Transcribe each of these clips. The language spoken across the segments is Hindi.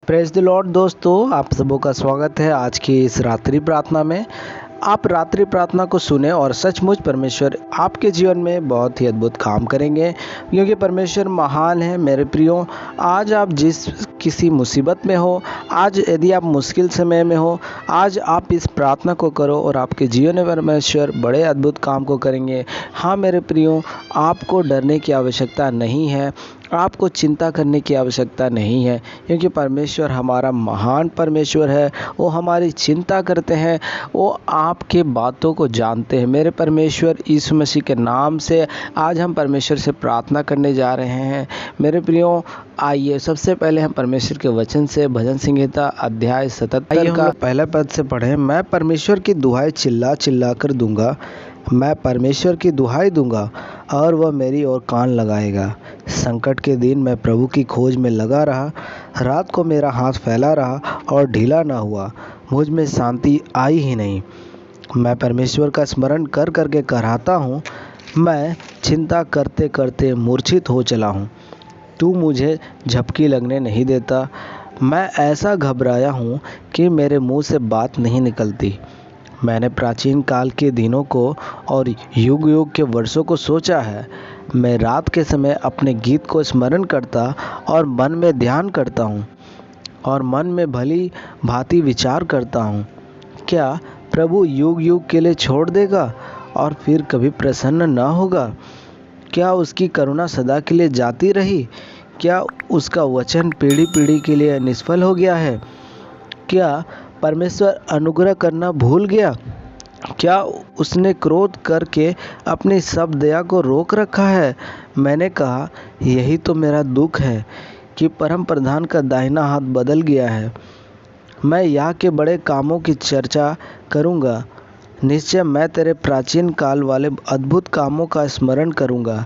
प्रेज द लॉर्ड दोस्तों, आप सबों का स्वागत है आज की इस रात्रि प्रार्थना में। आप रात्रि प्रार्थना को सुने और सचमुच परमेश्वर आपके जीवन में बहुत ही अद्भुत काम करेंगे, क्योंकि परमेश्वर महान है। मेरे प्रियो, आज आप जिस किसी मुसीबत में हो, आज यदि आप मुश्किल समय में हो, आज आप इस प्रार्थना को करो और आपके जीवन में परमेश्वर बड़े अद्भुत काम को करेंगे। हाँ मेरे प्रियो, आपको डरने की आवश्यकता नहीं है, आपको चिंता करने की आवश्यकता नहीं है, क्योंकि परमेश्वर हमारा महान परमेश्वर है। वो हमारी चिंता करते हैं, वो आपके बातों को जानते हैं। मेरे परमेश्वर यीशु मसीह के नाम से आज हम परमेश्वर से प्रार्थना करने जा रहे हैं। मेरे प्रियो, आइए सबसे पहले हम परमेश्वर के वचन से भजन संहिता अध्याय 77 का पहले पद से पढ़ें। मैं परमेश्वर की दुहाई चिल्ला चिल्ला कर दूंगा, मैं परमेश्वर की दुहाई दूंगा और वह मेरी ओर कान लगाएगा। संकट के दिन मैं प्रभु की खोज में लगा रहा, रात को मेरा हाथ फैला रहा और ढीला ना हुआ, मुझ में शांति आई ही नहीं। मैं परमेश्वर का स्मरण कर करके कराहता हूँ, मैं चिंता करते करते मूर्छित हो चला हूँ। तू मुझे झपकी लगने नहीं देता। मैं ऐसा घबराया हूँ कि मेरे मुंह से बात नहीं निकलती। मैंने प्राचीन काल के दिनों को और युग युग के वर्षों को सोचा है। मैं रात के समय अपने गीत को स्मरण करता और मन में ध्यान करता हूँ और मन में भली भांति विचार करता हूँ। क्या प्रभु युग युग के लिए छोड़ देगा और फिर कभी प्रसन्न न होगा? क्या उसकी करुणा सदा के लिए जाती रही? क्या उसका वचन पीढ़ी पीढ़ी के लिए निष्फल हो गया है? क्या परमेश्वर अनुग्रह करना भूल गया? क्या उसने क्रोध करके अपनी सब दया को रोक रखा है? मैंने कहा, यही तो मेरा दुख है कि परम प्रधान का दाहिना हाथ बदल गया है। मैं यहाँ के बड़े कामों की चर्चा करूँगा। निश्चय मैं तेरे प्राचीन काल वाले अद्भुत कामों का स्मरण करूँगा।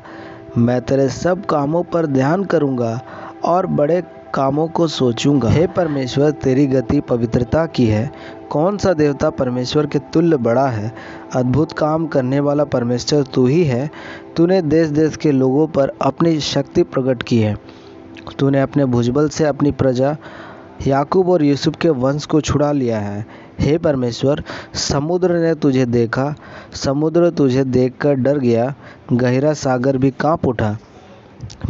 मैं तेरे सब कामों पर ध्यान करूँगा और बड़े कामों को सोचूंगा। हे परमेश्वर, तेरी गति पवित्रता की है। कौन सा देवता परमेश्वर के तुल्य बड़ा है? अद्भुत काम करने वाला परमेश्वर तू ही है। तूने देश देश के लोगों पर अपनी शक्ति प्रकट की है। तूने अपने भुजबल से अपनी प्रजा याकूब और यूसुफ के वंश को छुड़ा लिया है। हे परमेश्वर, समुद्र ने तुझे देखा, समुद्र तुझे देखकर डर गया, गहरा सागर भी कांप उठा।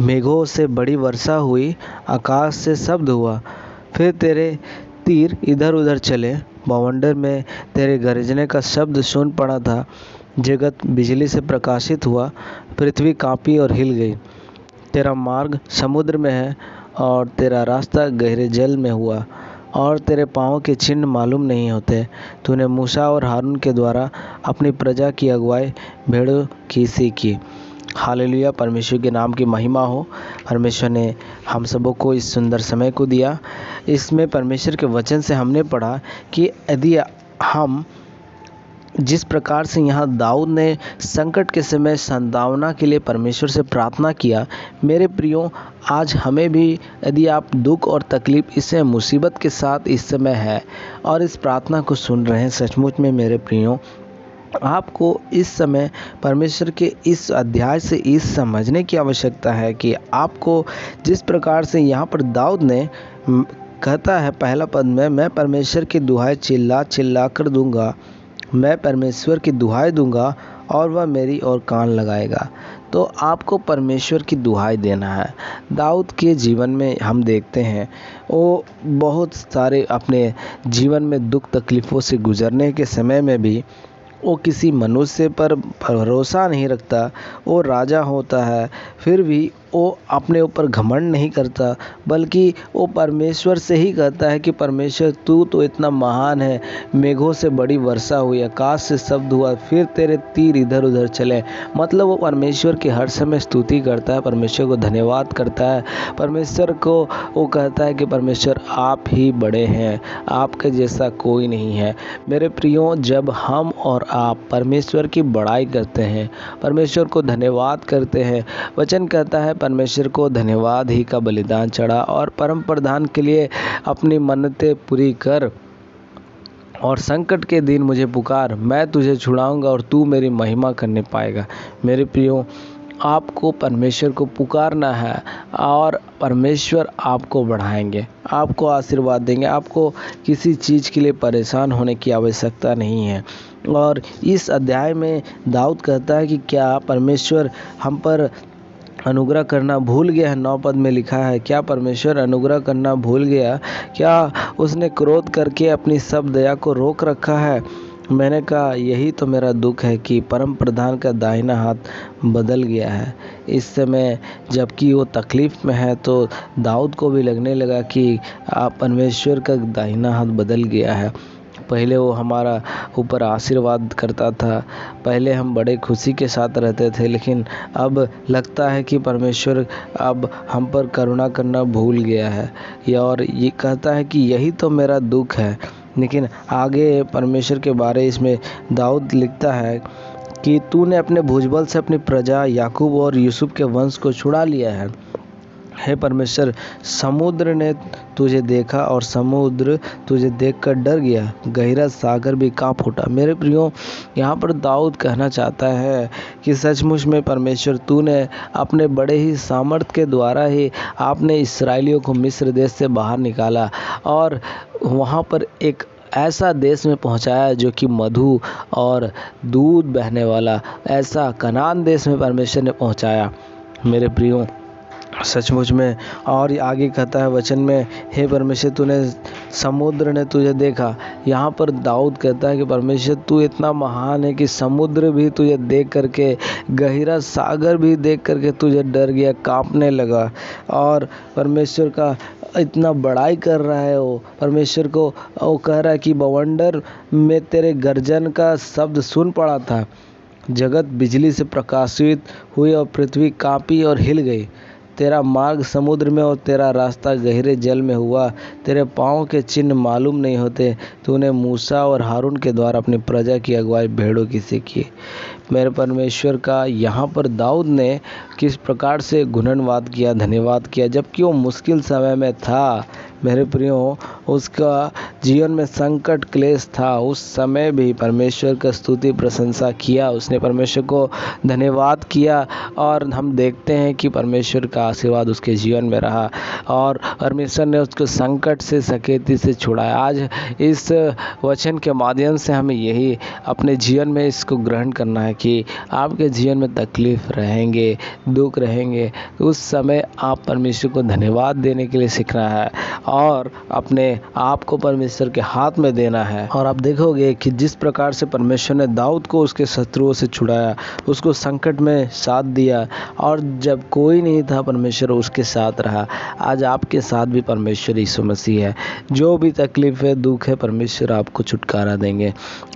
मेघों से बड़ी वर्षा हुई, आकाश से शब्द हुआ, फिर तेरे तीर इधर उधर चले। बवंडर में तेरे गरजने का शब्द सुन पड़ा था। जगत बिजली से प्रकाशित हुआ, पृथ्वी कांपी और हिल गई। तेरा मार्ग समुद्र में है और तेरा रास्ता गहरे जल में हुआ, और तेरे पाँव के चिन्ह मालूम नहीं होते। तूने मूसा और हारून के द्वारा अपनी प्रजा की अगुवाई भेड़ों की सी की। हालेलुया, परमेश्वर के नाम की महिमा हो। परमेश्वर ने हम सबों को इस सुंदर समय को दिया। इसमें परमेश्वर के वचन से हमने पढ़ा कि यदि हम जिस प्रकार से यहाँ दाऊद ने संकट के समय संतावना के लिए परमेश्वर से प्रार्थना किया, मेरे प्रियो, आज हमें भी यदि आप दुख और तकलीफ इससे मुसीबत के साथ इस समय है और इस प्रार्थना को सुन रहे हैं, सचमुच में मेरे प्रियो, आपको इस समय परमेश्वर के इस अध्याय से इस समझने की आवश्यकता है कि आपको जिस प्रकार से यहाँ पर दाऊद ने कहता है पहला पद में, मैं परमेश्वर की दुहाई चिल्ला चिल्ला कर दूंगा, मैं परमेश्वर की दुहाई दूंगा और वह मेरी ओर कान लगाएगा। तो आपको परमेश्वर की दुहाई देना है। दाऊद के जीवन में हम देखते हैं वो बहुत सारे अपने जीवन में दुख तकलीफ़ों से गुजरने के समय में भी वो किसी मनुष्य पर भरोसा नहीं रखता। वो राजा होता है, फिर भी वो अपने ऊपर घमंड नहीं करता, बल्कि वो परमेश्वर से ही कहता है कि परमेश्वर तू तो इतना महान है। मेघों से बड़ी वर्षा हुई, आकाश से शब्द हुआ, फिर तेरे तीर इधर उधर चले। मतलब वो परमेश्वर की हर समय स्तुति करता है, परमेश्वर को धन्यवाद करता है, परमेश्वर को वो कहता है कि परमेश्वर आप ही बड़े हैं, आपके जैसा कोई नहीं है। मेरे प्रियो, जब हम और आप परमेश्वर की बड़ाई करते हैं, परमेश्वर को धन्यवाद करते हैं, वचन कहता है परमेश्वर को धन्यवाद ही का बलिदान चढ़ा और परम प्रधान के लिए अपनी मन्नतें पूरी कर और संकट के दिन मुझे पुकार, मैं तुझे छुड़ाऊंगा और तू मेरी महिमा करने पाएगा। मेरे प्रियो, आपको परमेश्वर को पुकारना है और परमेश्वर आपको बढ़ाएंगे, आपको आशीर्वाद देंगे। आपको किसी चीज़ के लिए परेशान होने की आवश्यकता नहीं है। और इस अध्याय में दाऊद कहता है कि क्या परमेश्वर हम पर अनुग्रह करना भूल गया है। 9 पद में लिखा है, क्या परमेश्वर अनुग्रह करना भूल गया? क्या उसने क्रोध करके अपनी सब दया को रोक रखा है? मैंने कहा, यही तो मेरा दुख है कि परम प्रधान का दाहिना हाथ बदल गया है। इस समय जबकि वो तकलीफ़ में है तो दाऊद को भी लगने लगा कि परमेश्वर का दाहिना हाथ बदल गया है। पहले वो हमारा ऊपर आशीर्वाद करता था, पहले हम बड़े खुशी के साथ रहते थे, लेकिन अब लगता है कि परमेश्वर अब हम पर करुणा करना भूल गया है। और ये कहता है कि यही तो मेरा दुख है। लेकिन आगे परमेश्वर के बारे इसमें दाऊद लिखता है कि तूने अपने भुजबल से अपनी प्रजा याकूब और यूसुफ के वंश को छुड़ा लिया है। हे परमेश्वर, समुद्र ने तुझे देखा और समुद्र तुझे देखकर डर गया, गहरा सागर भी कांप उठा। मेरे प्रियो, यहाँ पर दाऊद कहना चाहता है कि सचमुच में परमेश्वर, तूने अपने बड़े ही सामर्थ के द्वारा ही आपने इस्राएलियों को मिस्र देश से बाहर निकाला और वहाँ पर एक ऐसा देश में पहुँचाया जो कि मधु और दूध बहने वाला, ऐसा कनान देश में परमेश्वर ने पहुँचाया। मेरे प्रियो, सचमुच में। और आगे कहता है वचन में, हे परमेश्वर, तूने समुद्र ने तुझे देखा। यहाँ पर दाऊद कहता है कि परमेश्वर, तू इतना महान है कि समुद्र भी तुझे देख करके, गहरा सागर भी देख करके तुझे डर गया, कांपने लगा। और परमेश्वर का इतना बड़ाई कर रहा है वो। परमेश्वर को वो कह रहा है कि बवंडर में तेरे गर्जन का शब्द सुन पड़ा था, जगत बिजली से प्रकाशित हुई और पृथ्वी कांपी और हिल गई। तेरा मार्ग समुद्र में और तेरा रास्ता गहरे जल में हुआ। तेरे पाँव के चिन्ह मालूम नहीं होते। तूने मूसा और हारून के द्वारा अपनी प्रजा की अगुवाई भेड़ों की सी की। मेरे परमेश्वर का यहाँ पर दाऊद ने किस प्रकार से गुणनवाद किया, धन्यवाद किया, जबकि वो मुश्किल समय में था। मेरे प्रियो, उसका जीवन में संकट क्लेश था, उस समय भी परमेश्वर का स्तुति प्रशंसा किया, उसने परमेश्वर को धन्यवाद किया। और हम देखते हैं कि परमेश्वर का आशीर्वाद उसके जीवन में रहा और परमेश्वर ने उसको संकट से, सकेती से छुड़ाया। आज इस वचन के माध्यम से हमें यही अपने जीवन में इसको ग्रहण करना है कि आपके जीवन में तकलीफ रहेंगे, दुख रहेंगे, उस समय आप परमेश्वर को धन्यवाद देने के लिए सीखना है और अपने आप को परमेश्वर के हाथ में देना है। और आप देखोगे कि जिस प्रकार से परमेश्वर ने दाऊद को उसके शत्रुओं से छुड़ाया, उसको संकट में साथ दिया और जब कोई नहीं था परमेश्वर उसके साथ रहा। आज आपके साथ भी परमेश्वर यीशु मसीह है। जो भी तकलीफ है, दुख है, परमेश्वर आपको छुटकारा देंगे।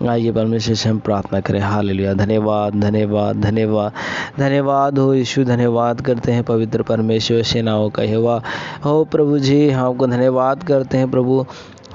आइए परमेश्वर से हम प्रार्थना करें। हालेलुया। धन्यवाद, धन्यवाद, धन्यवाद, धन्यवाद हो यीशु। धन्यवाद करते हैं पवित्र परमेश्वर, सेनाओं का यहोवा हो प्रभु जी। हम आपको धन्यवाद करते हैं प्रभु।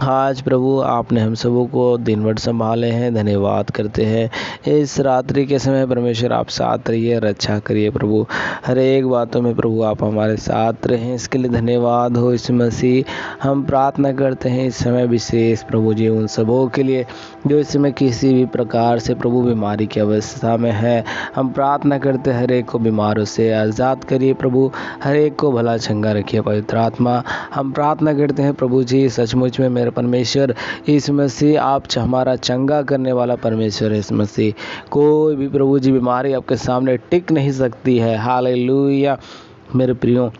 आज प्रभु, आपने हम सबों को दिन भर संभाले हैं। धन्यवाद करते हैं इस रात्रि के समय परमेश्वर आप साथ रहिए, रक्षा करिए प्रभु। हर एक बातों में प्रभु आप हमारे साथ रहें, इसके लिए धन्यवाद हो यीशु मसीह। हम प्रार्थना करते हैं इस समय विशेष प्रभु जी उन सबों के लिए जो इस समय किसी भी प्रकार से प्रभु बीमारी की अवस्था में है। हम प्रार्थना करते हैं हर एक को बीमारों से आज़ाद करिए प्रभु, हर एक को भला चंगा रखिए पवित्र आत्मा। हम प्रार्थना करते हैं प्रभु जी, सचमुच में मेरे परमेश्वर यीशु मसीह आप हमारा चंगा करने वाला परमेश्वर है। यीशु मसीह, कोई भी प्रभु जी बीमारी आपके सामने टिक नहीं सकती है। हालेलुया। मेरे प्रियो,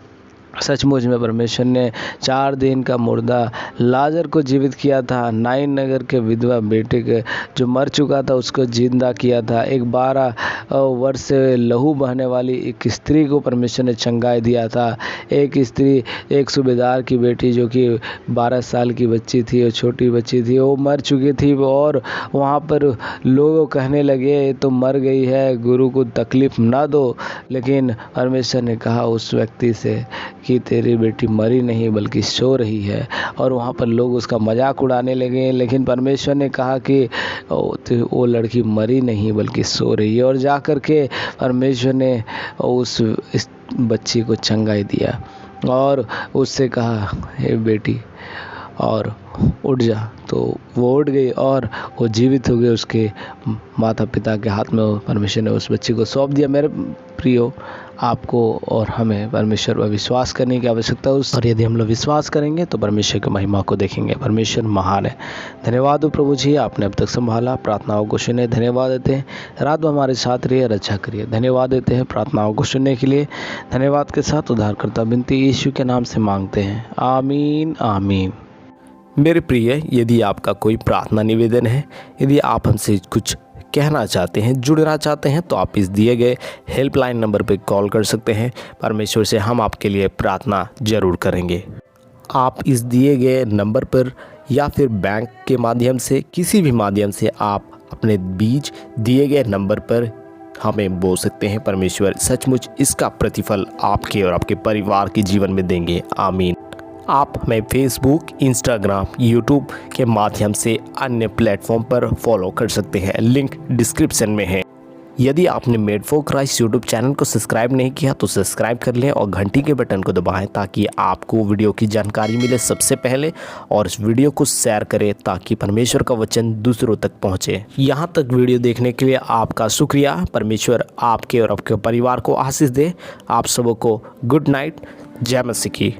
सचमुच में परमेश्वर ने 4 दिन का मुर्दा लाजर को जीवित किया था। नाइन नगर के विधवा बेटे के जो मर चुका था उसको जिंदा किया था। एक 12 वर्ष से लहू बहने वाली एक स्त्री को परमेश्वर ने चंगाई दिया था। एक स्त्री, एक सूबेदार की बेटी जो कि 12 साल की बच्ची थी और छोटी बच्ची थी, वो मर चुकी थी और वहाँ पर लोग कहने लगे तो मर गई है, गुरु को तकलीफ ना दो। लेकिन परमेश्वर ने कहा उस व्यक्ति से कि तेरी बेटी मरी नहीं बल्कि सो रही है। और वहाँ पर लोग उसका मजाक उड़ाने लगे, लेकिन परमेश्वर ने कहा कि वो लड़की मरी नहीं बल्कि सो रही है। और जा कर के परमेश्वर ने इस बच्ची को चंगाई दिया और उससे कहा, हे बेटी और उठ जा। तो वो उठ गई और वो जीवित हो गई। उसके माता पिता के हाथ में परमेश्वर ने उस बच्ची को सौंप दिया। मेरे प्रियो, आपको और हमें परमेश्वर पर विश्वास करने की आवश्यकता है। और यदि हम लोग विश्वास करेंगे तो परमेश्वर की महिमा को देखेंगे। परमेश्वर महान है। धन्यवाद हो प्रभु जी, आपने अब तक संभाला, प्रार्थनाओं को सुने। धन्यवाद देते हैं, रात में हमारे साथ रहिए, रक्षा करिए। धन्यवाद देते हैं प्रार्थनाओं को सुनने के लिए। धन्यवाद के साथ उद्धारकर्ता विनती यीशु के नाम से मांगते हैं, आमीन आमीन। मेरे प्रिय, यदि आपका कोई प्रार्थना निवेदन है, यदि आप हमसे कुछ कहना चाहते हैं, जुड़ना चाहते हैं, तो आप इस दिए गए हेल्पलाइन नंबर पर कॉल कर सकते हैं। परमेश्वर से हम आपके लिए प्रार्थना जरूर करेंगे। आप इस दिए गए नंबर पर या फिर बैंक के माध्यम से, किसी भी माध्यम से आप अपने बीज दिए गए नंबर पर हमें बोल सकते हैं। परमेश्वर सचमुच इसका प्रतिफल आपके और आपके परिवार के जीवन में देंगे। आमीन। आप हमें फेसबुक, इंस्टाग्राम, यूट्यूब के माध्यम से अन्य प्लेटफॉर्म पर फॉलो कर सकते हैं। लिंक डिस्क्रिप्शन में है। यदि आपने made for Christ YouTube channel को सब्सक्राइब नहीं किया तो सब्सक्राइब कर लें और घंटी के बटन को दबाएं ताकि आपको वीडियो की जानकारी मिले सबसे पहले। और इस वीडियो को शेयर करें ताकि परमेश्वर का वचन दूसरों तक पहुंचे। यहाँ तक वीडियो देखने के लिए आपका शुक्रिया। परमेश्वर आपके और आपके परिवार को आशीष दे। आप सबों को गुड नाइट। जय मसीह की।